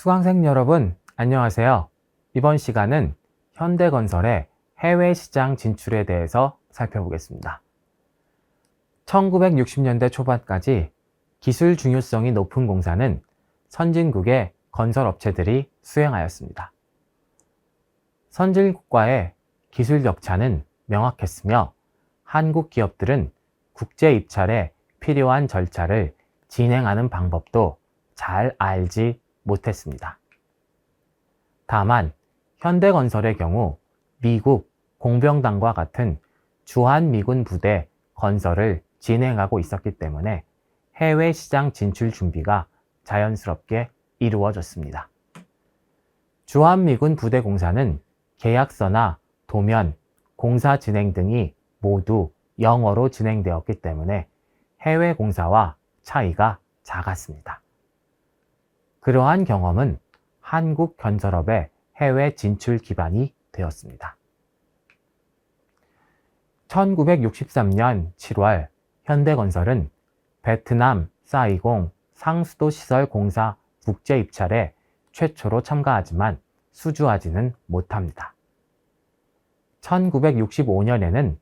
수강생 여러분, 안녕하세요. 이번 시간은 현대건설의 해외 시장 진출에 대해서 살펴보겠습니다. 1960년대 초반까지 기술 중요성이 높은 공사는 선진국의 건설업체들이 수행하였습니다. 선진국과의 기술 격차는 명확했으며 한국 기업들은 국제 입찰에 필요한 절차를 진행하는 방법도 잘 알지 못했습니다. 다만 현대건설의 경우 미국 공병단과 같은 주한미군 부대 건설을 진행하고 있었기 때문에 해외 시장 진출 준비가 자연스럽게 이루어졌습니다. 주한미군 부대 공사는 계약서나 도면, 공사 진행 등이 모두 영어로 진행되었기 때문에 해외 공사와 차이가 작았습니다. 그러한 경험은 한국 건설업의 해외 진출 기반이 되었습니다. 1963년 7월 현대건설은 베트남 사이공 상수도 시설 공사 국제 입찰에 최초로 참가하지만 수주하지는 못합니다. 1965년에는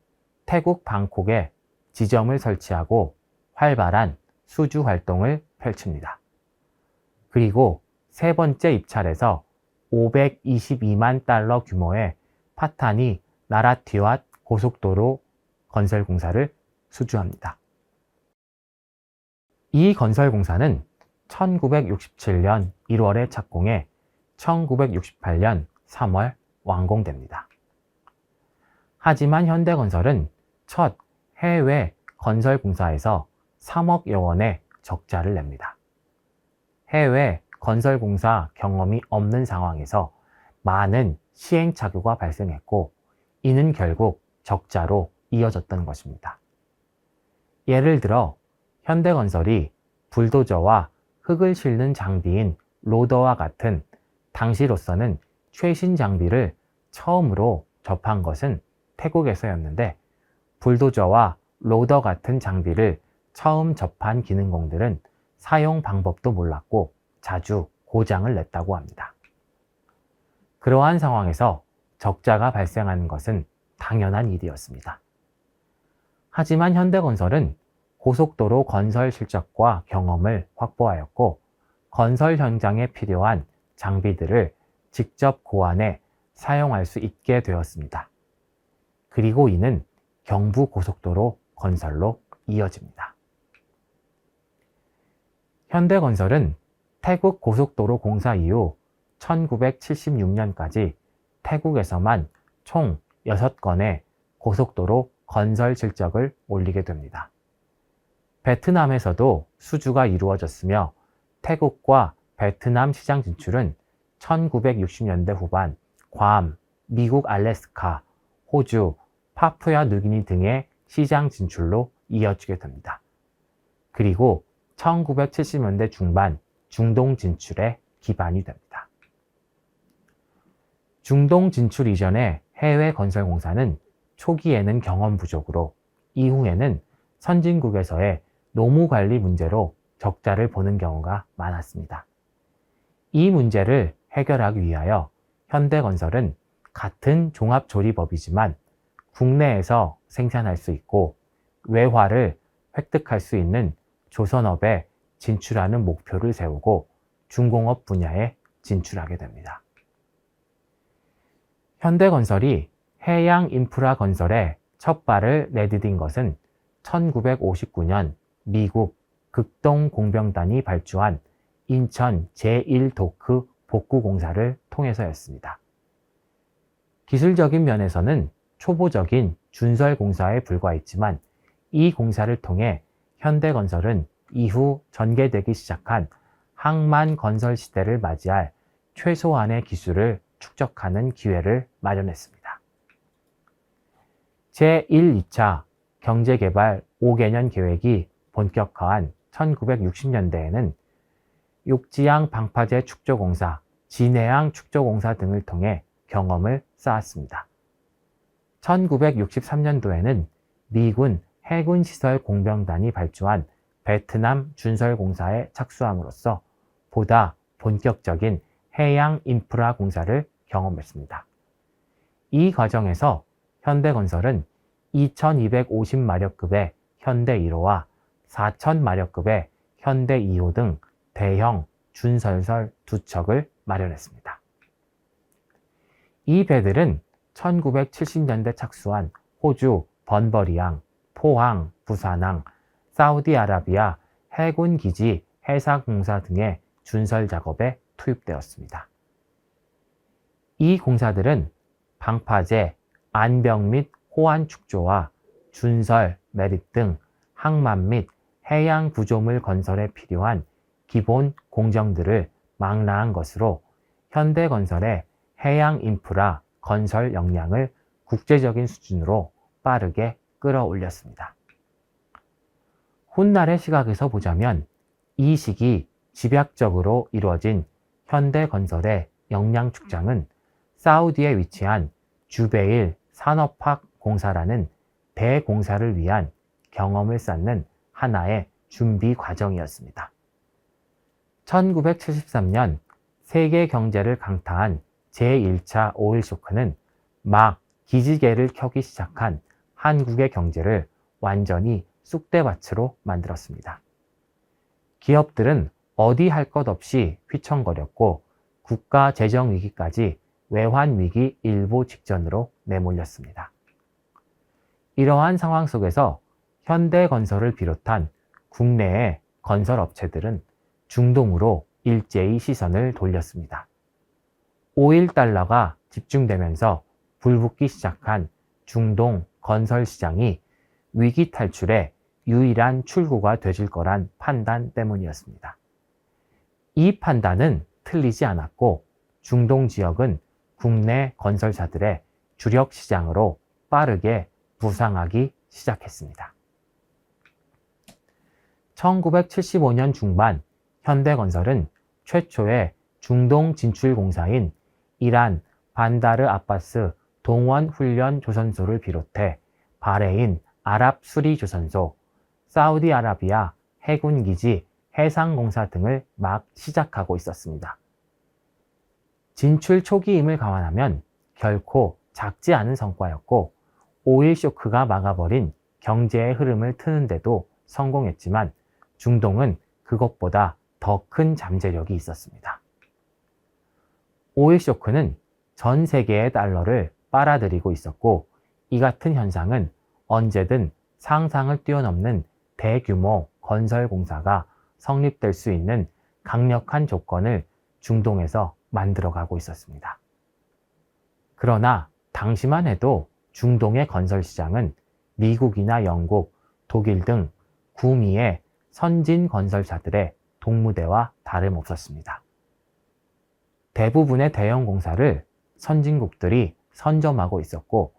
태국 방콕에 지점을 설치하고 활발한 수주 활동을 펼칩니다. 그리고 세 번째 입찰에서 522만 달러 규모의 파타니 나라티왑 고속도로 건설 공사를 수주합니다. 이 건설 공사는 1967년 1월에 착공해 1968년 3월 완공됩니다. 하지만 현대건설은 첫 해외 건설 공사에서 3억여 원의 적자를 냅니다. 해외 건설공사 경험이 없는 상황에서 많은 시행착오가 발생했고 이는 결국 적자로 이어졌던 것입니다. 예를 들어 현대건설이 불도저와 흙을 싣는 장비인 로더와 같은 당시로서는 최신 장비를 처음으로 접한 것은 태국에서였는데 불도저와 로더 같은 장비를 처음 접한 기능공들은 사용 방법도 몰랐고 자주 고장을 냈다고 합니다. 그러한 상황에서 적자가 발생하는 것은 당연한 일이었습니다. 하지만 현대건설은 고속도로 건설 실적과 경험을 확보하였고 건설 현장에 필요한 장비들을 직접 고안해 사용할 수 있게 되었습니다. 그리고 이는 경부고속도로 건설로 이어집니다. 현대건설은 태국 고속도로 공사 이후 1976년까지 태국에서만 총 6건의 고속도로 건설 실적을 올리게 됩니다. 베트남에서도 수주가 이루어졌으며 태국과 베트남 시장 진출은 1960년대 후반 괌, 미국 알래스카, 호주, 파푸아 뉴기니 등의 시장 진출로 이어지게 됩니다. 그리고 1970년대 중반 중동 진출의 기반이 됩니다. 중동 진출 이전의 해외 건설 공사는 초기에는 경험 부족으로 이후에는 선진국에서의 노무 관리 문제로 적자를 보는 경우가 많았습니다. 이 문제를 해결하기 위하여 현대건설은 같은 종합조리법이지만 국내에서 생산할 수 있고 외화를 획득할 수 있는 조선업에 진출하는 목표를 세우고 중공업 분야에 진출하게 됩니다. 현대건설이 해양 인프라 건설에 첫 발을 내디딘 것은 1959년 미국 극동공병단이 발주한 인천 제1도크 복구공사를 통해서였습니다. 기술적인 면에서는 초보적인 준설공사에 불과했지만 이 공사를 통해 현대건설은 이후 전개되기 시작한 항만 건설 시대를 맞이할 최소한의 기술을 축적하는 기회를 마련했습니다. 제1, 2차 경제개발 5개년 계획이 본격화한 1960년대에는 욕지양 방파제 축조공사, 진해양 축조공사 등을 통해 경험을 쌓았습니다. 1963년도에는 미군 해군시설 공병단이 발주한 베트남 준설공사에 착수함으로써 보다 본격적인 해양 인프라 공사를 경험했습니다. 이 과정에서 현대건설은 2250마력급의 현대 1호와 4000마력급의 현대 2호 등 대형 준설설 2척을 마련했습니다. 이 배들은 1970년대 착수한 호주 번버리항, 포항, 부산항, 사우디아라비아 해군기지 해사공사 등의 준설 작업에 투입되었습니다. 이 공사들은 방파제, 안병 및 호안 축조와 준설, 매립 등 항만 및 해양 구조물 건설에 필요한 기본 공정들을 망라한 것으로 현대건설의 해양 인프라 건설 역량을 국제적인 수준으로 빠르게 끌어올렸습니다. 훗날의 시각에서 보자면 이 시기 집약적으로 이루어진 현대건설의 역량 축장은 사우디에 위치한 주베일 산업학 공사라는 대공사를 위한 경험을 쌓는 하나의 준비 과정이었습니다. 1973년 세계 경제를 강타한 제1차 오일 쇼크는 막 기지개를 켜기 시작한 한국의 경제를 완전히 쑥대밭으로 만들었습니다. 기업들은 어디 할 것 없이 휘청거렸고 국가 재정 위기까지 외환 위기 일보 직전으로 내몰렸습니다. 이러한 상황 속에서 현대건설을 비롯한 국내의 건설업체들은 중동으로 일제히 시선을 돌렸습니다. 오일 달러가 집중되면서 불붙기 시작한 중동 건설 시장이 위기 탈출의 유일한 출구가 되질 거란 판단 때문이었습니다. 이 판단은 틀리지 않았고 중동 지역은 국내 건설사들의 주력 시장으로 빠르게 부상하기 시작했습니다. 1975년 중반 현대건설은 최초의 중동 진출 공사인 이란 반다르 아바스 동원훈련조선소를 비롯해 바레인 아랍수리조선소, 사우디아라비아 해군기지 해상공사 등을 막 시작하고 있었습니다. 진출 초기임을 감안하면 결코 작지 않은 성과였고 오일 쇼크가 막아버린 경제의 흐름을 트는데도 성공했지만 중동은 그것보다 더 큰 잠재력이 있었습니다. 오일 쇼크는 전 세계의 달러를 빨아들이고 있었고 이 같은 현상은 언제든 상상을 뛰어넘는 대규모 건설 공사가 성립될 수 있는 강력한 조건을 중동에서 만들어가고 있었습니다. 그러나 당시만 해도 중동의 건설 시장은 미국이나 영국, 독일 등 구미의 선진 건설사들의 동무대와 다름없었습니다. 대부분의 대형 공사를 선진국들이 선점하고 있었고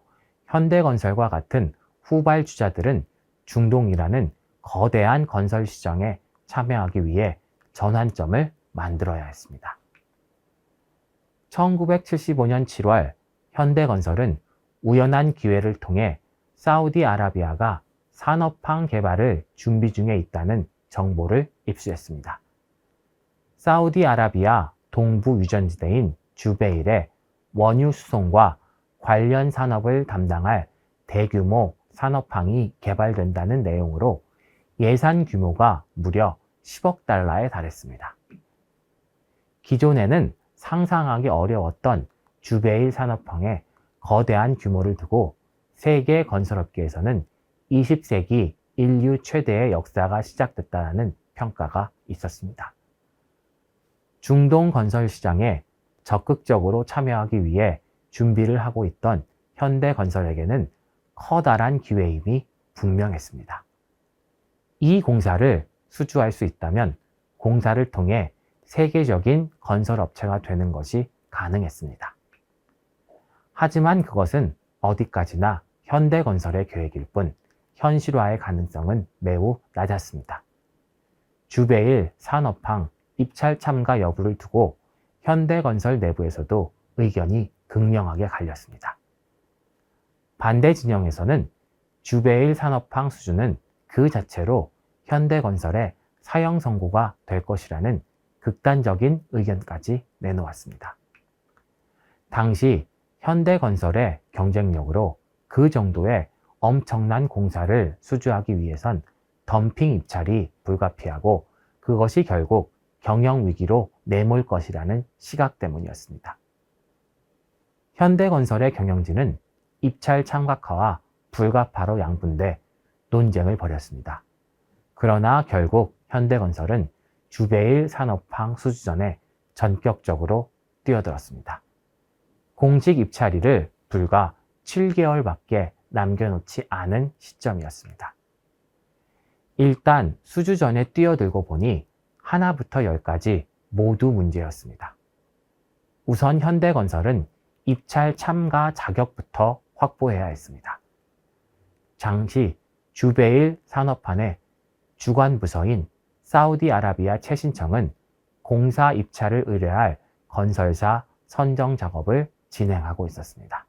현대건설과 같은 후발주자들은 중동이라는 거대한 건설 시장에 참여하기 위해 전환점을 만들어야 했습니다. 1975년 7월 현대건설은 우연한 기회를 통해 사우디아라비아가 산업항 개발을 준비 중에 있다는 정보를 입수했습니다. 사우디아라비아 동부 유전지대인 주베일에 원유 수송과 관련 산업을 담당할 대규모 산업항이 개발된다는 내용으로 예산 규모가 무려 10억 달러에 달했습니다. 기존에는 상상하기 어려웠던 주베일 산업항에 거대한 규모를 두고 세계 건설업계에서는 20세기 인류 최대의 역사가 시작됐다는 평가가 있었습니다. 중동 건설 시장에 적극적으로 참여하기 위해 준비를 하고 있던 현대건설에게는 커다란 기회임이 분명했습니다. 이 공사를 수주할 수 있다면 공사를 통해 세계적인 건설업체가 되는 것이 가능했습니다. 하지만 그것은 어디까지나 현대건설의 계획일 뿐 현실화의 가능성은 매우 낮았습니다. 주베일 산업항 입찰 참가 여부를 두고 현대건설 내부에서도 의견이 극명하게 갈렸습니다. 반대 진영에서는 주베일 산업항 수주는 그 자체로 현대건설의 사형 선고가 될 것이라는 극단적인 의견까지 내놓았습니다. 당시 현대건설의 경쟁력으로 그 정도의 엄청난 공사를 수주하기 위해선 덤핑 입찰이 불가피하고 그것이 결국 경영위기로 내몰 것이라는 시각 때문이었습니다. 현대건설의 경영진은 입찰 참각화와 불가파로 양분돼 논쟁을 벌였습니다. 그러나 결국 현대건설은 주베일 산업항 수주전에 전격적으로 뛰어들었습니다. 공식 입찰일을 불과 7개월밖에 남겨놓지 않은 시점이었습니다. 일단 수주전에 뛰어들고 보니 하나부터 열까지 모두 문제였습니다. 우선 현대건설은 입찰 참가 자격부터 확보해야 했습니다. 당시 주베일 산업판의 주관 부서인 사우디아라비아 최신청은 공사 입찰을 의뢰할 건설사 선정 작업을 진행하고 있었습니다.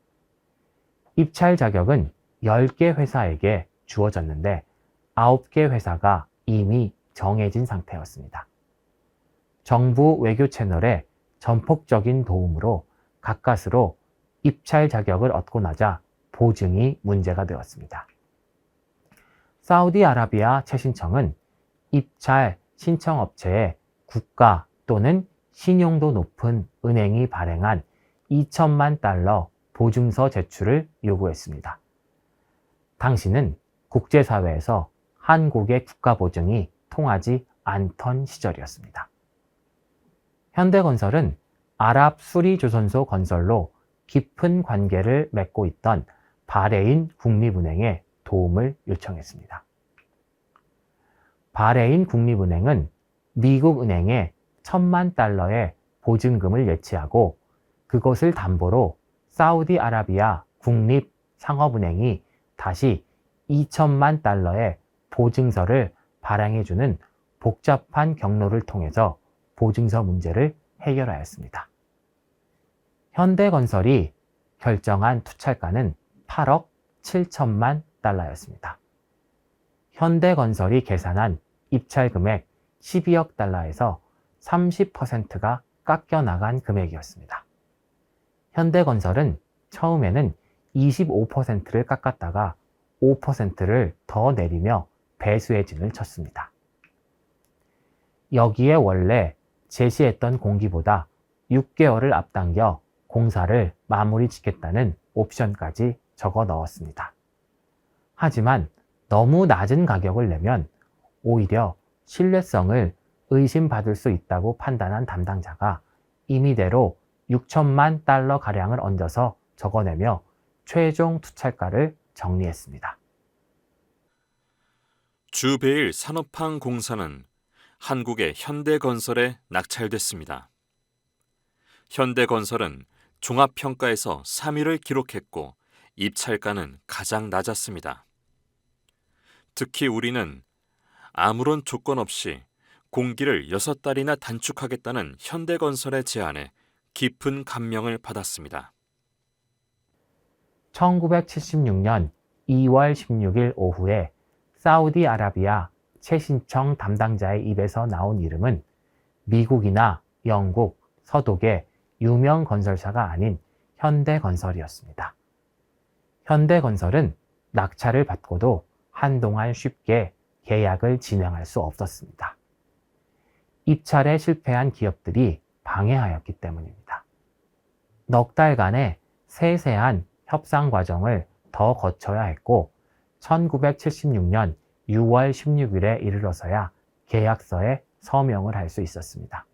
입찰 자격은 10개 회사에게 주어졌는데 9개 회사가 이미 정해진 상태였습니다. 정부 외교 채널의 전폭적인 도움으로 가까스로 입찰 자격을 얻고 나자 보증이 문제가 되었습니다. 사우디아라비아 최신청은 입찰 신청업체에 국가 또는 신용도 높은 은행이 발행한 2천만 달러 보증서 제출을 요구했습니다. 당시는 국제사회에서 한국의 국가보증이 통하지 않던 시절이었습니다. 현대건설은 아랍 수리조선소 건설로 깊은 관계를 맺고 있던 바레인 국립은행에 도움을 요청했습니다. 바레인 국립은행은 미국 은행에 1,000만 달러의 보증금을 예치하고 그것을 담보로 사우디아라비아 국립상업은행이 다시 2천만 달러의 보증서를 발행해주는 복잡한 경로를 통해서 보증서 문제를 해결하였습니다. 현대건설이 결정한 투찰가는 8억 7천만 달러였습니다. 현대건설이 계산한 입찰 금액 12억 달러에서 30%가 깎여나간 금액이었습니다. 현대건설은 처음에는 25%를 깎았다가 5%를 더 내리며 배수의 진을 쳤습니다. 여기에 원래 제시했던 공기보다 6개월을 앞당겨 공사를 마무리 짓겠다는 옵션까지 적어 넣었습니다. 하지만 너무 낮은 가격을 내면 오히려 신뢰성을 의심받을 수 있다고 판단한 담당자가 임의대로 6천만 달러 가량을 얹어서 적어내며 최종 투찰가를 정리했습니다. 주베일 산업항 공사는 한국의 현대건설에 낙찰됐습니다. 현대건설은 종합평가에서 3위를 기록했고 입찰가는 가장 낮았습니다. 특히 우리는 아무런 조건 없이 공기를 6달이나 단축하겠다는 현대건설의 제안에 깊은 감명을 받았습니다. 1976년 2월 16일 오후에 사우디아라비아 최신청 담당자의 입에서 나온 이름은 미국이나 영국, 서독의 유명 건설사가 아닌 현대건설이었습니다. 현대건설은 낙찰을 받고도 한동안 쉽게 계약을 진행할 수 없었습니다. 입찰에 실패한 기업들이 방해하였기 때문입니다. 넉 달간의 세세한 협상 과정을 더 거쳐야 했고 1976년 6월 16일에 이르러서야 계약서에 서명을 할 수 있었습니다.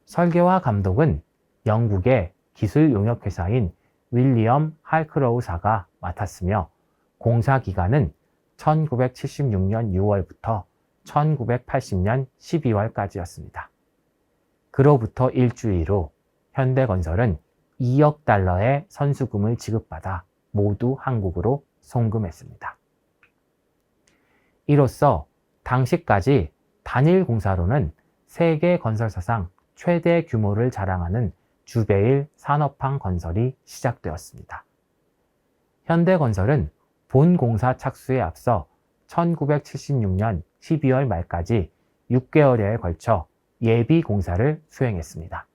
설계와 감독은 영국의 기술 용역회사인 윌리엄 할크로우사가 맡았으며 공사 기간은 1976년 6월부터 1980년 12월까지였습니다. 그로부터 일주일 후 현대건설은 2억 달러의 선수금을 지급받아 모두 한국으로 송금했습니다. 이로써 당시까지 단일 공사로는 세계 건설사상 최대 규모를 자랑하는 주베일 산업항 건설이 시작되었습니다. 현대건설은 본 공사 착수에 앞서 1976년 12월 말까지 6개월여에 걸쳐 예비공사를 수행했습니다.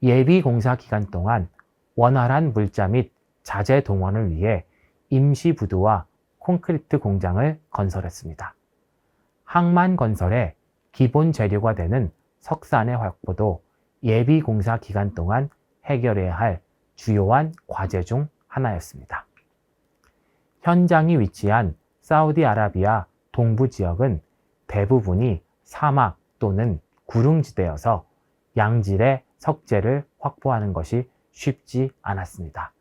예비공사 기간 동안 원활한 물자 및 자재 동원을 위해 임시부두와 콘크리트 공장을 건설했습니다. 항만건설의 기본 재료가 되는 석산의 확보도 예비공사 기간 동안 해결해야 할 주요한 과제 중 하나였습니다. 현장이 위치한 사우디아라비아 동부 지역은 대부분이 사막 또는 구릉지대여서 양질의 석재를 확보하는 것이 쉽지 않았습니다.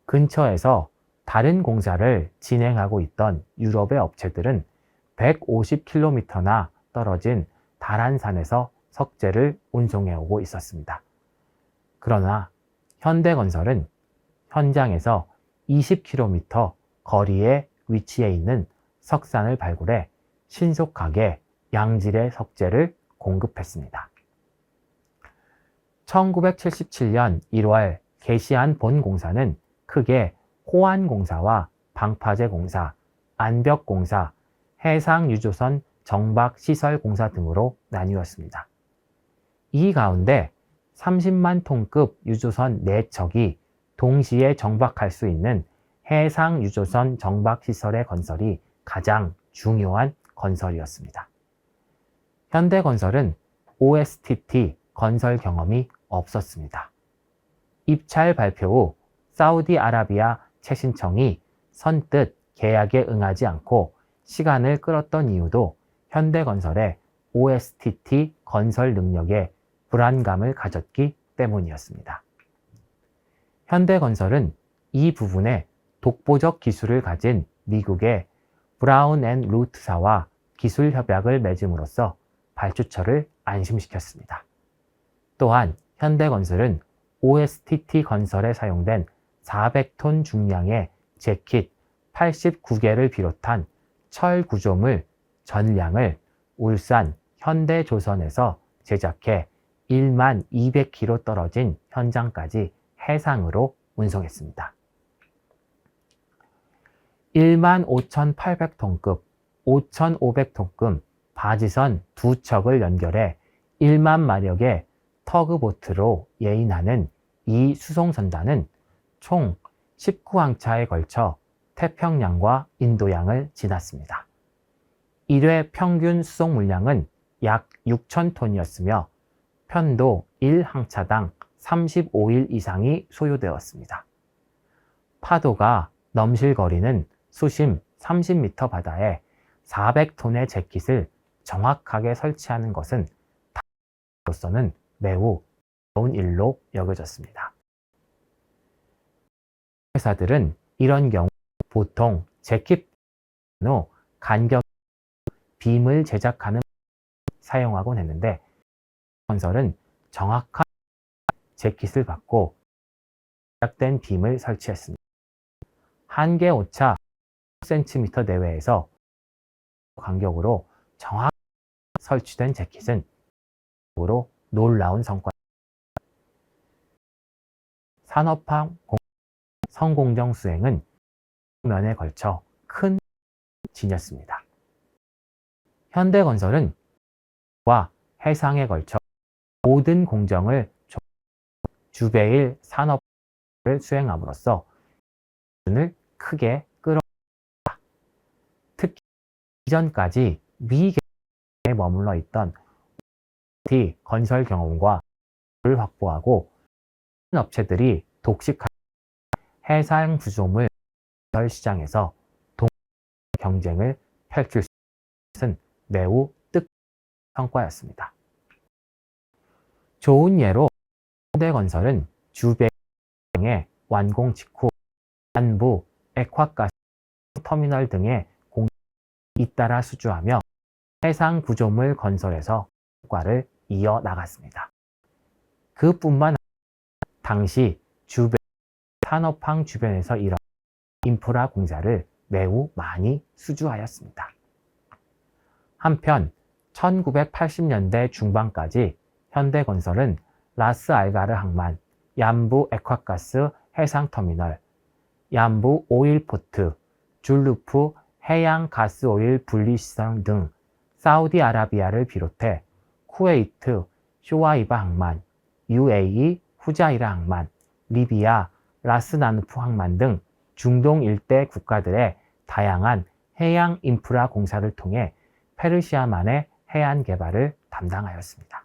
근처에서 다른 공사를 진행하고 있던 유럽의 업체들은 150km나 떨어진 다란산에서 석재를 운송해 오고 있었습니다. 그러나 현대건설은 현장에서 20km 거리에 위치해 있는 석산을 발굴해 신속하게 양질의 석재를 공급했습니다. 1977년 1월 개시한 본공사는 크게 호안공사와 방파제공사, 안벽공사, 해상유조선 정박시설공사 등으로 나뉘었습니다. 이 가운데 30만 톤급 유조선 4척이 동시에 정박할 수 있는 해상유조선 정박시설의 건설이 가장 중요한 건설이었습니다. 현대건설은 OSTT 건설 경험이 없었습니다. 입찰 발표 후 사우디아라비아 최신청이 선뜻 계약에 응하지 않고 시간을 끌었던 이유도 현대건설의 OSTT 건설 능력에 불안감을 가졌기 때문이었습니다. 현대건설은 이 부분에 독보적 기술을 가진 미국의 브라운 앤 루트사와 기술 협약을 맺음으로써 발주처를 안심시켰습니다. 또한 현대건설은 OSTT 건설에 사용된 400톤 중량의 재킷 89개를 비롯한 철 구조물 전량을 울산 현대조선에서 제작해 1만 200km 떨어진 현장까지 해상으로 운송했습니다. 1만 5,800톤급, 5,500톤급 바지선 2척을 연결해 1만 마력의 터그보트로 예인하는 이 수송선단은 총 19항차에 걸쳐 태평양과 인도양을 지났습니다. 1회 평균 수송 물량은 약 6,000톤이었으며 편도 1항차당 35일 이상이 소요되었습니다. 파도가 넘실거리는 수심 30m 바다에 400톤의 재킷을 정확하게 설치하는 것은 로서는 매우 어려운 일로 여겨졌습니다. 회사들은 이런 경우 보통 재킷 후 간격 빔을 제작하는 사용하곤 했는데 건설은 정확한 재킷을 받고 제작된 빔을 설치했습니다. 한계 오차 10cm 내외에서 간격으로 정확히 설치된 재킷은 으로 놀라운 성과. 산업화 성공정 수행은 면에 걸쳐 큰 지녔습니다. 현대건설은 와 해상에 걸쳐 모든 공정을 주배일 산업을 수행함으로써 수준을 크게 끌어올렸다. 특히 이전까지 미개발에 머물러 있던 건설 경험과 를 확보하고 업체들이 독식한 해상 구조물 건설 시장에서 경쟁을 펼칠 수 있는 것은 매우 뜻깊은 성과였습니다. 좋은 예로 현대건설은 주배의 완공 직후 안부 액화가스 터미널 등의 공사를 잇따라 수주하며 해상 구조물 건설에서 성과를 이어나갔습니다. 그뿐만 아니라 당시 주변 산업항 주변에서 일어난 인프라 공사를 매우 많이 수주하였습니다. 한편 1980년대 중반까지 현대건설은 라스 알가르 항만, 얌부 액화가스 해상터미널, 얌부 오일포트, 줄루프 해양 가스오일 분리시설 등 사우디아라비아를 비롯해 쿠웨이트, 쇼와이바 항만, UAE, 후자이라 항만, 리비아, 라스나누프 항만 등 중동 일대 국가들의 다양한 해양 인프라 공사를 통해 페르시아만의 해안 개발을 담당하였습니다.